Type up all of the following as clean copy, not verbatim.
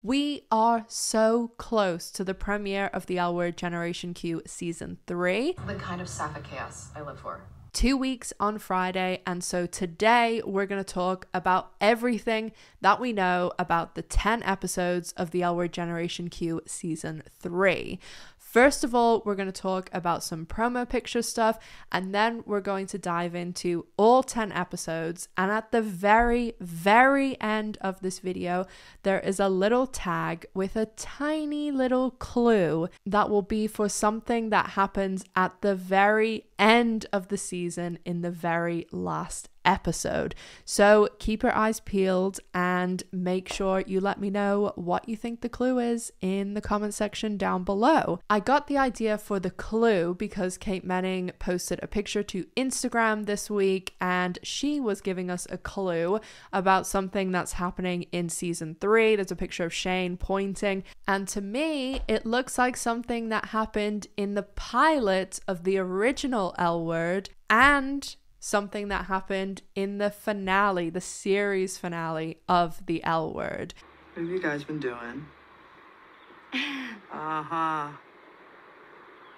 We are so close to the premiere of the L Word Generation Q Season 3. The kind of sapphic chaos I live for. 2 weeks on Friday, and so today we're going to talk about everything that we know about the 10 episodes of the L Word Generation Q Season 3. First of all, we're going to talk about some promo picture stuff, and then we're going to dive into all 10 episodes. And at the very, very end of this video, there is a little tag with a tiny little clue that will be for something that happens at the very end of the season in the very last episode. So keep your eyes peeled and make sure you let me know what you think the clue is in the comment section down below. I got the idea for the clue because Kate Menning posted a picture to Instagram this week, and she was giving us a clue about something that's happening in season 3. There's a picture of Shane pointing, and to me it looks like something that happened in the pilot of the original L Word and something that happened in the finale, the series finale of the L Word. What have you guys been doing?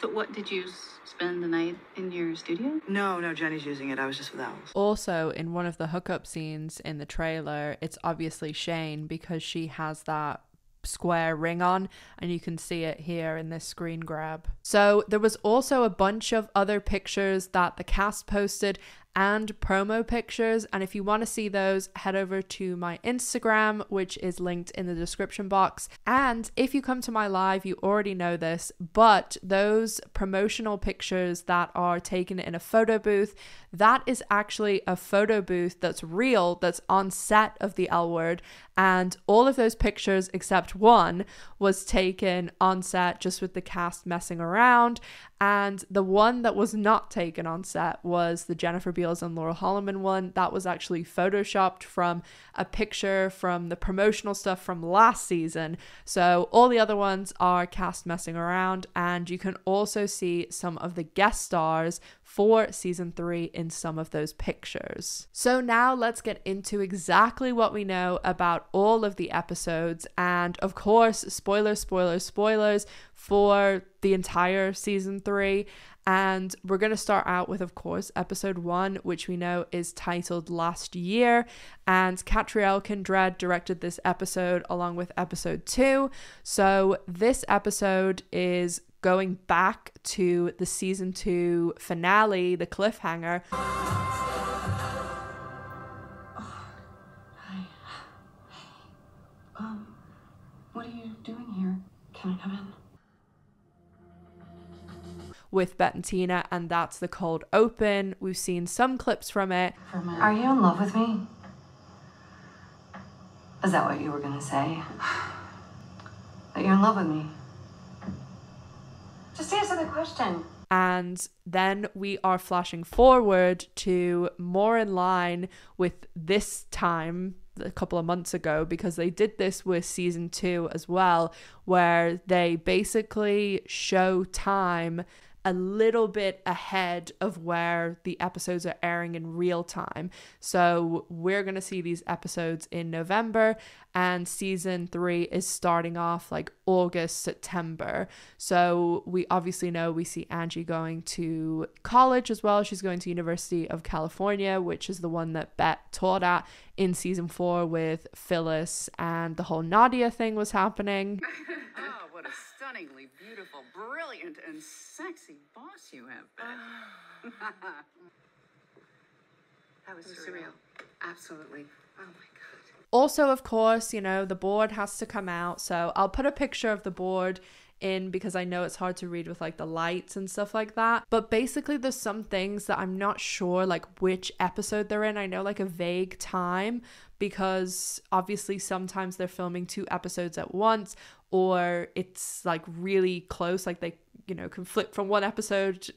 So what, did you spend the night in your studio? No, Jenny's using it. I was just with Alice. Also, in one of the hookup scenes in the trailer, it's obviously Shane because she has that square ring on, and you can see it here in this screen grab. So there was also a bunch of other pictures that the cast posted and promo pictures, and if you want to see those, head over to my Instagram, which is linked in the description box. And if you come to my live, you already know this, but those promotional pictures that are taken in a photo booth, that is actually a photo booth that's real, that's on set of the L Word, and all of those pictures except one was taken on set just with the cast messing around. And the one that was not taken on set was the Jennifer Beals and Laurel Holloman one. That was actually photoshopped from a picture from the promotional stuff from last season. So all the other ones are cast messing around, and you can also see some of the guest stars for season 3 in some of those pictures. So now let's get into exactly what we know about all of the episodes, and of course, spoilers for the entire season 3. And we're going to start out with, of course, episode 1, which we know is titled Last Year, and Catriel Kindred directed this episode along with episode 2. So this episode is going back to the season 2 finale, the cliffhanger. Hi. What are you doing here? Can I come in? With Bette and Tina, and that's the cold open. We've seen some clips from it. Are you in love with me? Is that what you were gonna say? That you're in love with me? Just answer the question. And then we are flashing forward to more in line with this time a couple of months ago, because they did this with season 2 as well, where they basically show time a little bit ahead of where the episodes are airing in real time. So we're going to see these episodes in November, and season 3 is starting off like August, September. So we obviously know we see Angie going to college as well. She's going to University of California, which is the one that Bette taught at in season 4 with Phyllis, and the whole Nadia thing was happening. Oh, what a stunningly beautiful, brilliant, and sexy boss you have, Bette. That was surreal. Absolutely. Oh my God. Also, of course, you know, the board has to come out. So I'll put a picture of the board in because I know it's hard to read with like the lights and stuff like that. But basically there's some things that I'm not sure like which episode they're in. I know like a vague time, because obviously sometimes they're filming 2 episodes at once, or it's like really close, like they, you know, can flip from one episode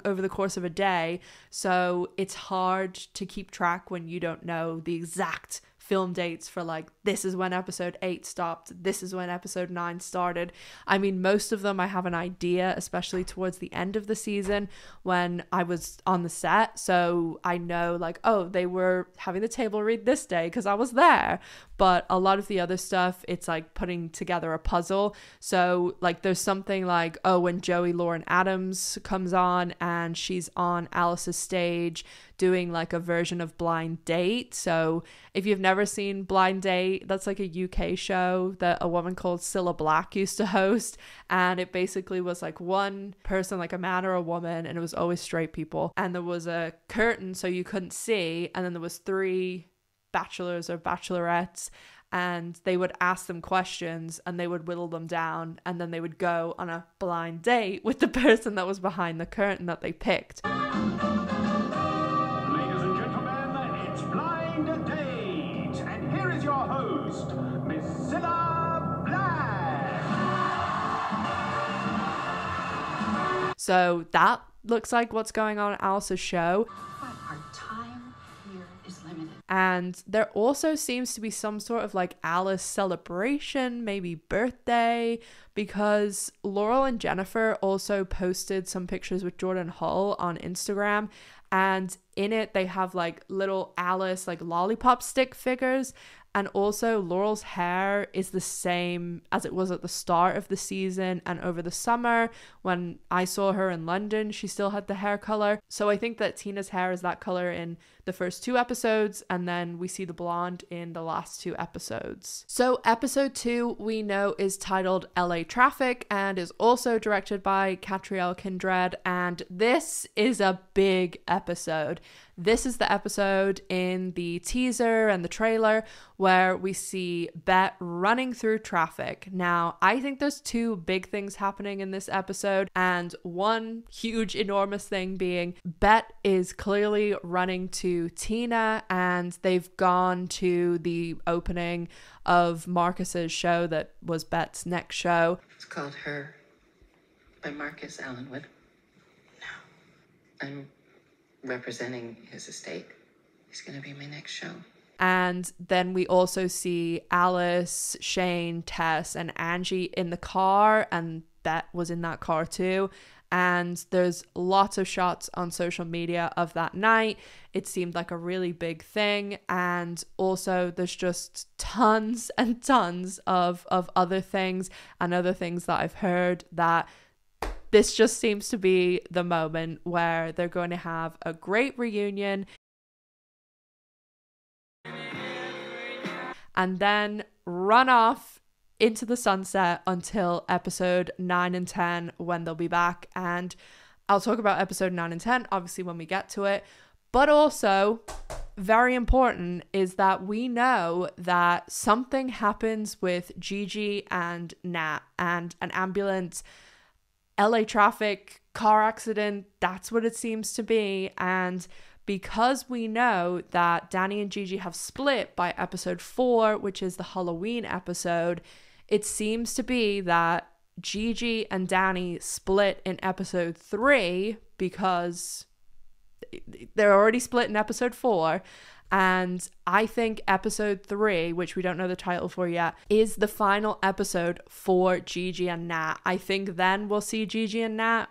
over the course of a day. So it's hard to keep track when you don't know the exact film dates for like, this is when episode 8 stopped, this is when episode 9 started. I mean, most of them I have an idea, especially towards the end of the season when I was on the set. So I know like, oh, they were having the table read this day because I was there. But a lot of the other stuff, it's like putting together a puzzle. So like there's something like, oh, when Joey Lauren Adams comes on and she's on Alice's stage doing like a version of Blind Date. So if you've never seen Blind Date, that's like a UK show that a woman called Cilla Black used to host. And it basically was like one person, like a man or a woman, and it was always straight people. And there was a curtain so you couldn't see. And then there was 3 bachelors or bachelorettes, and they would ask them questions and they would whittle them down, and then they would go on a blind date with the person that was behind the curtain that they picked. Ladies and gentlemen, it's Blind Date, and here is your host, Miss Cilla Black. So that looks like what's going on at Alice's show. But our time here is limited. And there also seems to be some sort of like Alice celebration, maybe birthday, because Laurel and Jennifer also posted some pictures with Jordan Hull on Instagram. And in it, they have like little Alice, like lollipop stick figures. And also Laurel's hair is the same as it was at the start of the season and over the summer. When I saw her in London, she still had the hair color. So I think that Tina's hair is that color in the first 2 episodes, and then we see the blonde in the last 2 episodes. So episode 2 we know is titled LA Traffic and is also directed by Catriel Kindred, and this is a big episode. This is the episode in the teaser and the trailer where we see Bette running through traffic. Now, I think there's 2 big things happening in this episode, and one huge, enormous thing being Bette is clearly running to Tina, and they've gone to the opening of Marcus's show that was Bette's next show. It's called Her by Marcus Allenwood. No. I'm representing his estate. He's going to be my next show. And then we also see Alice, Shane, Tess, and Angie in the car, and Bette was in that car too. And there's lots of shots on social media of that night. It seemed like a really big thing. And also there's just tons and tons of other things and other things that I've heard that this just seems to be the moment where they're going to have a great reunion and then run off into the sunset until episode 9 and 10 when they'll be back. And I'll talk about episode 9 and 10 obviously when we get to it. But also, very important is that we know that something happens with Gigi and Nat, and an ambulance, LA traffic, car accident, that's what it seems to be. And because we know that Dani and Gigi have split by episode 4, which is the Halloween episode, it seems to be that Gigi and Dani split in episode 3 because they're already split in episode 4. And I think episode 3, which we don't know the title for yet, is the final episode for Gigi and Nat. I think then we'll see Gigi and Nat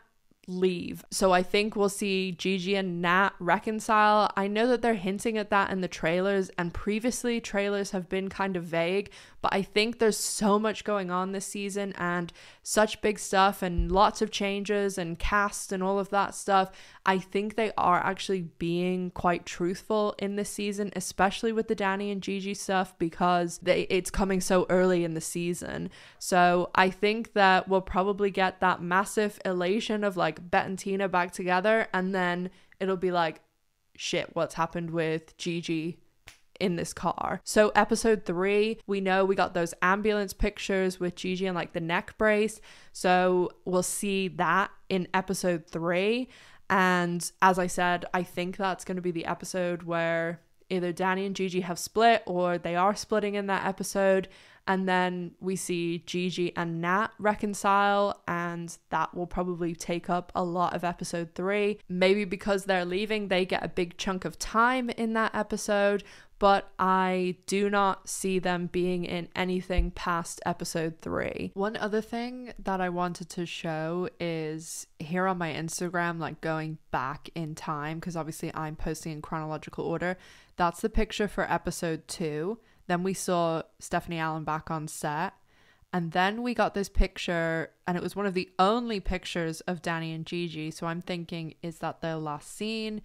leave. So I think we'll see Gigi and Nat reconcile. I know that they're hinting at that in the trailers, and previously trailers have been kind of vague, but I think there's so much going on this season and such big stuff and lots of changes and cast and all of that stuff. I think they are actually being quite truthful in this season, especially with the Dani and Gigi stuff, because it's coming so early in the season. So I think that we'll probably get that massive elation of like Bette and Tina back together, and then it'll be like, shit, what's happened with Gigi in this car? So episode 3, we know we got those ambulance pictures with Gigi and like the neck brace, so we'll see that in episode 3. And as I said, I think that's going to be the episode where either Dani and Gigi have split or they are splitting in that episode, and then we see Gigi and Nat reconcile, and that will probably take up a lot of episode 3. Maybe because they're leaving, they get a big chunk of time in that episode. but I do not see them being in anything past episode 3. One other thing that I wanted to show is here on my Instagram, like going back in time, because obviously I'm posting in chronological order. That's the picture for episode 2. Then we saw Stephanie Allen back on set. And then we got this picture, and it was one of the only pictures of Dani and Gigi. So I'm thinking, is that their last scene?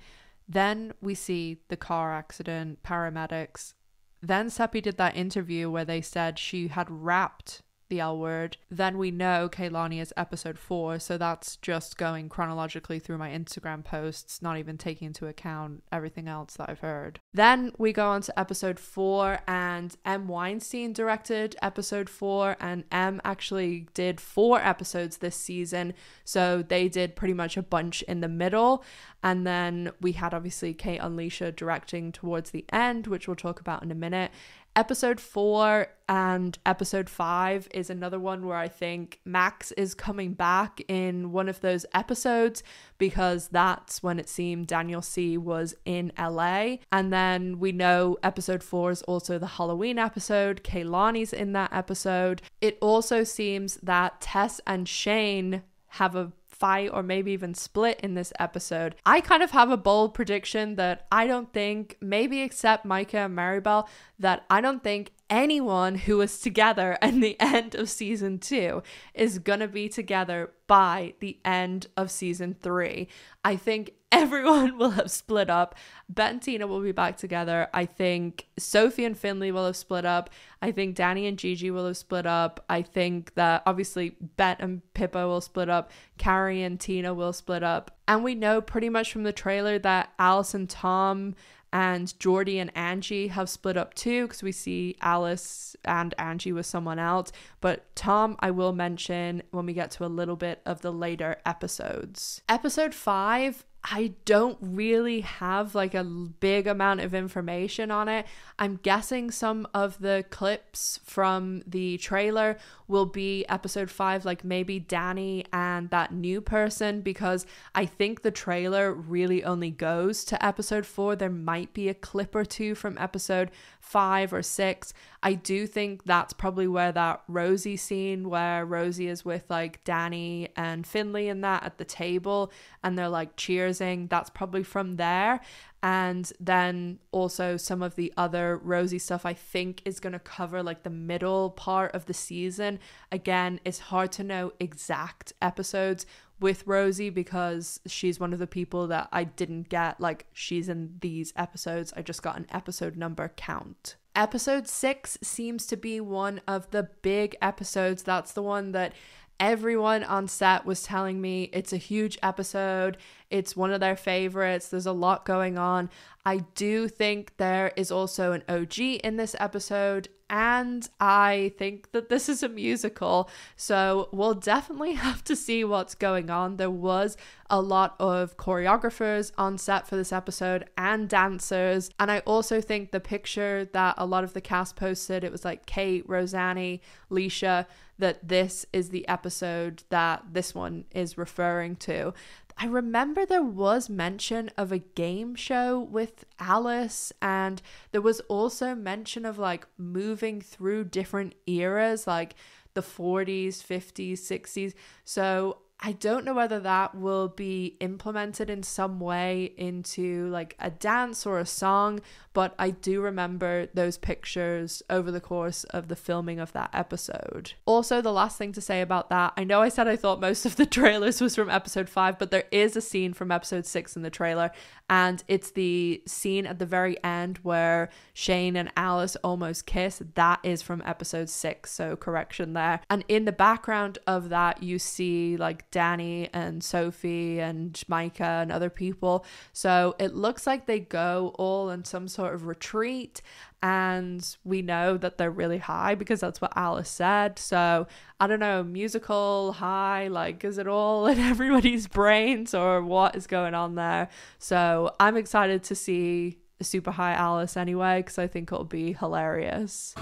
Then we see the car accident, paramedics. Then Seppi did that interview where they said she had rapped the L word. Then we know Kehlani is episode 4, so that's just going chronologically through my Instagram posts, not even taking into account everything else that I've heard. Then we go on to episode 4, and M. Weinstein directed episode 4, and M actually did 4 episodes this season, so they did pretty much a bunch in the middle. And then we had obviously Kate Unleasha directing towards the end, which we'll talk about in a minute. Episode 4 and episode 5 is another one where I think Max is coming back in one of those episodes, because that's when it seemed Daniel C was in LA. And then we know episode 4 is also the Halloween episode. Kehlani's in that episode. It also seems that Tess and Shane have a fight or maybe even split in this episode. I kind of have a bold prediction that I don't think, maybe except Micah and Maribel, that I don't think anyone who was together in the end of season 2 is gonna be together by the end of season 3. I think everyone will have split up. Bette and Tina will be back together. I think Sophie and Finley will have split up. I think Dani and Gigi will have split up. I think that obviously Bette and Pippa will split up. Carrie and Tina will split up. And we know pretty much from the trailer that Alice and Tom and Jordy and Angie have split up too, because we see Alice and Angie with someone else. But Tom, I will mention when we get to a little bit of the later episodes. Episode 5, I don't really have like a big amount of information on it. I'm guessing some of the clips from the trailer will be episode 5, like maybe Dani and that new person, because I think the trailer really only goes to episode 4. There might be a clip or 2 from episode 5 or 6. I do think that's probably where that Rosie scene where Rosie is with like Dani and Finley and that at the table and they're like cheersing, that's probably from there. And then also some of the other Rosie stuff I think is going to cover like the middle part of the season. Again, it's hard to know exact episodes with Rosie because she's one of the people that I didn't get like she's in these episodes. I just got an episode number count. Episode 6 seems to be one of the big episodes. That's the one that everyone on set was telling me it's a huge episode. It's one of their favorites. There's a lot going on. I do think there is also an OG in this episode, and I think that this is a musical. So we'll definitely have to see what's going on. There was a lot of choreographers on set for this episode and dancers. And I also think the picture that a lot of the cast posted, it was like Kate, Rosanne, Leisha, that this is the episode that this one is referring to. I remember there was mention of a game show with Alice, and there was also mention of like moving through different eras, like the 40s, 50s, 60s. So I don't know whether that will be implemented in some way into like a dance or a song, but I do remember those pictures over the course of the filming of that episode. Also, the last thing to say about that, I know I said I thought most of the trailers was from episode 5, but there is a scene from episode 6 in the trailer, and it's the scene at the very end where Shane and Alice almost kiss. That is from episode 6, so correction there. And in the background of that, you see like Dani and Sophie and Micah and other people. So it looks like they go all in some sort of retreat, and we know that they're really high because that's what Alice said. So I don't know, musical high, like is it all in everybody's brains or what is going on there? So I'm excited to see a super high Alice anyway, because I think it'll be hilarious.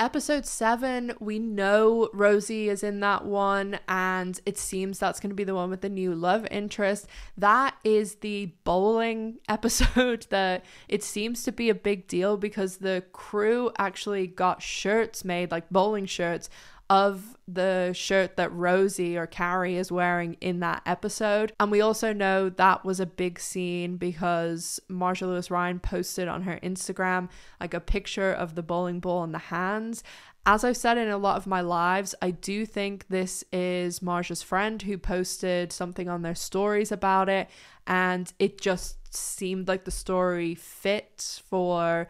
episode 7, we know Rosie is in that one, and it seems that's going to be the one with the new love interest. That is the bowling episode that it seems to be a big deal because the crew actually got shirts made, like bowling shirts, of the shirt that Rosie or Carrie is wearing in that episode. And we also know that was a big scene because Marcia Lewis Ryan posted on her Instagram like a picture of the bowling ball in the hands. As I've said in a lot of my lives, I do think this is Marcia's friend who posted something on their stories about it, and it just seemed like the story fit for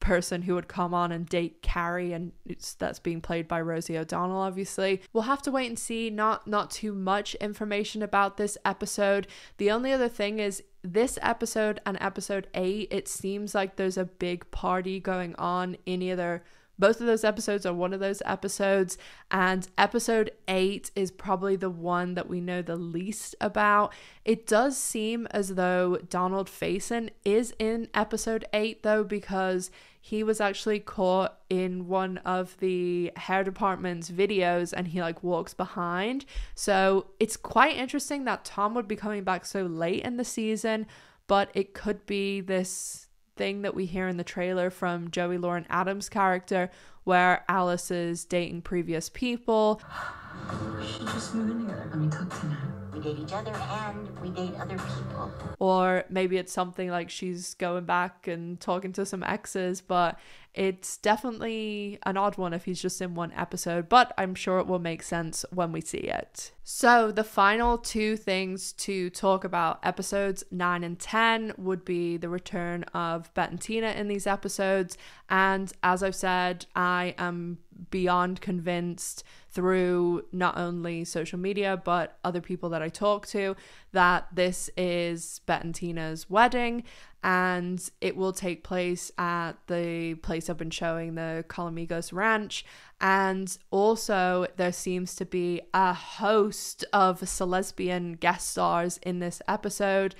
person who would come on and date Carrie, and that's being played by Rosie O'Donnell. Obviously we'll have to wait and see. Not too much information about this episode. The only other thing is this episode and episode 8, it seems like there's a big party going on in either both of those episodes or one of those episodes, and episode 8 is probably the one that we know the least about. It does seem as though Donald Faison is in episode 8 though, because he was actually caught in one of the hair department's videos and he like walks behind. So it's quite interesting that Tom would be coming back so late in the season, but it could be this thing that we hear in the trailer from Joey Lauren Adams' character where Alice is dating previous people. We should just move in together. Let me talk to him. We date each other and we date other people. Or maybe it's something like she's going back and talking to some exes, but it's definitely an odd one if he's just in one episode, but I'm sure it will make sense when we see it. So the final 2 things to talk about episodes 9 and 10 would be the return of Bette and Tina in these episodes. And as I've said, I am beyond convinced through not only social media but other people that I talk to that this is Bette and Tina's wedding, and it will take place at the place I've been showing, the Calamigos Ranch. And also there seems to be a host of lesbian guest stars in this episode,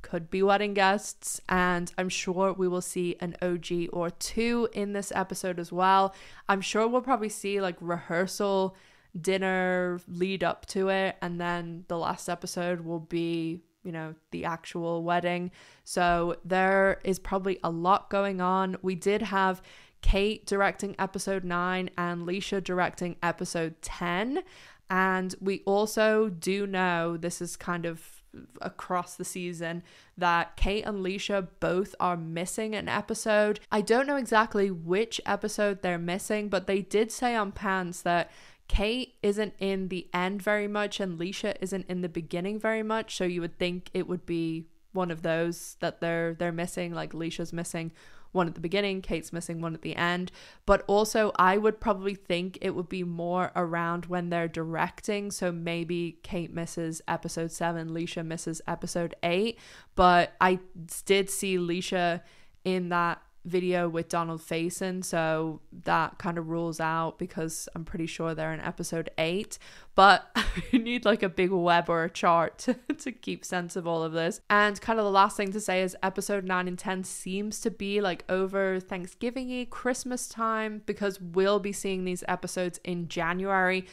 could be wedding guests, and I'm sure we will see an OG or 2 in this episode as well. I'm sure we'll probably see like rehearsal dinner lead up to it, and then the last episode will be, you know, the actual wedding. So there is probably a lot going on. We did have Kate directing episode 9 and Leisha directing episode 10, and we also do know, this is kind of across the season, that Kate and Leisha both are missing an episode. I don't know exactly which episode they're missing, but they did say on Pants that Kate isn't in the end very much and Leisha isn't in the beginning very much, so you would think it would be one of those that they're missing, like Leisha's missing one at the beginning, Kate's missing one at the end. But also I would probably think it would be more around when they're directing, so maybe Kate misses episode 7, Leisha misses episode 8. But I did see Leisha in that video with Donald Faison, so that kind of rules out because I'm pretty sure they're in episode 8. But you need like a big web or a chart to keep sense of all of this. And kind of the last thing to say is episode 9 and 10 seems to be like over Thanksgiving-y, Christmas time, because we'll be seeing these episodes in January.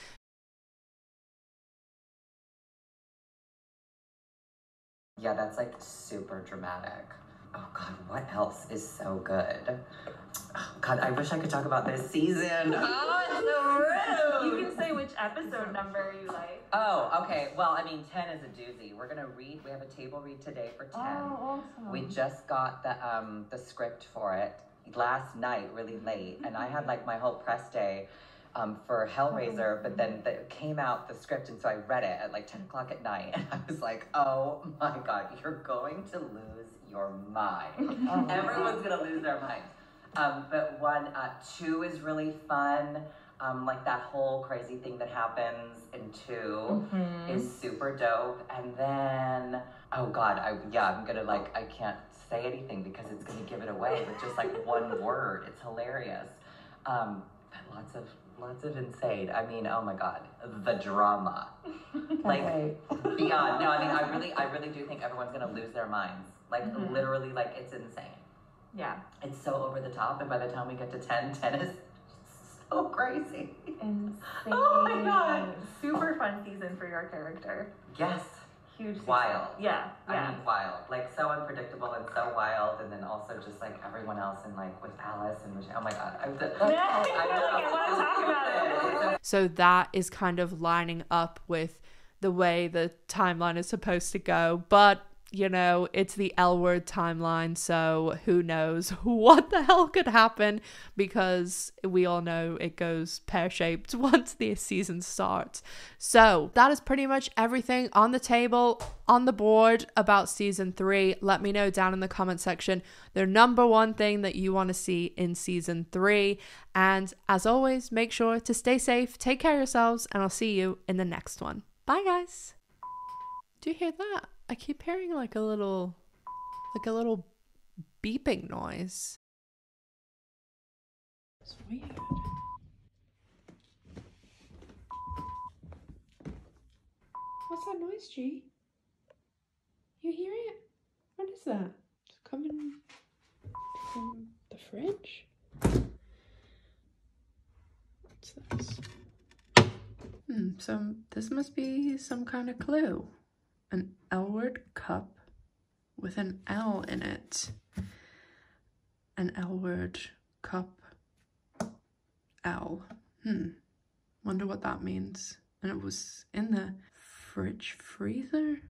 Yeah, that's like super dramatic. Oh God, what else is so good? Oh God, I wish I could talk about this season. Oh, it's so rude. You can say which episode number you like. Oh, okay. Well, I mean, 10 is a doozy. We're gonna read. We have a table read today for 10. Oh, awesome. We just got the script for it last night, really late, and I had like my whole press day for Hellraiser, but then it came out the script, and so I read it at like 10 o'clock at night, and I was like, oh my God, you're going to lose your mind. Everyone's gonna lose their mind. But 2 is really fun. Like that whole crazy thing that happens in 2 is super dope. And then, oh God, I'm gonna like, I can't say anything because it's gonna give it away with just like one word. It's hilarious. But lots of insane. I mean, oh my God, the drama. Like beyond. No, I mean, I really do think everyone's gonna lose their minds. Like literally, like it's insane. Yeah. It's so over the top, and by the time we get to 10 is so crazy. Insane. Oh my God. Super fun season for your character. Yes. Huge season. Wild. Yeah. I mean, wild. Like, so unpredictable and so wild. And then also just like everyone else and like with Alice and Michelle. Oh my God. I want to talk about it. So that is kind of lining up with the way the timeline is supposed to go. But, you know, it's the L Word timeline, so who knows what the hell could happen, because we all know it goes pear-shaped once the season starts. So that is pretty much everything on the table, on the board about season 3. Let me know down in the comment section the number one thing that you want to see in season 3. And as always, make sure to stay safe, take care of yourselves, and I'll see you in the next one. Bye, guys. Do you hear that? I keep hearing like a little beeping noise. It's weird. What's that noise, G? You hear it? What is that? It's coming from the fridge? What's this? So this must be some kind of clue. An L-word cup with an L in it. An L-word cup. L. Wonder what that means. And it was in the fridge freezer?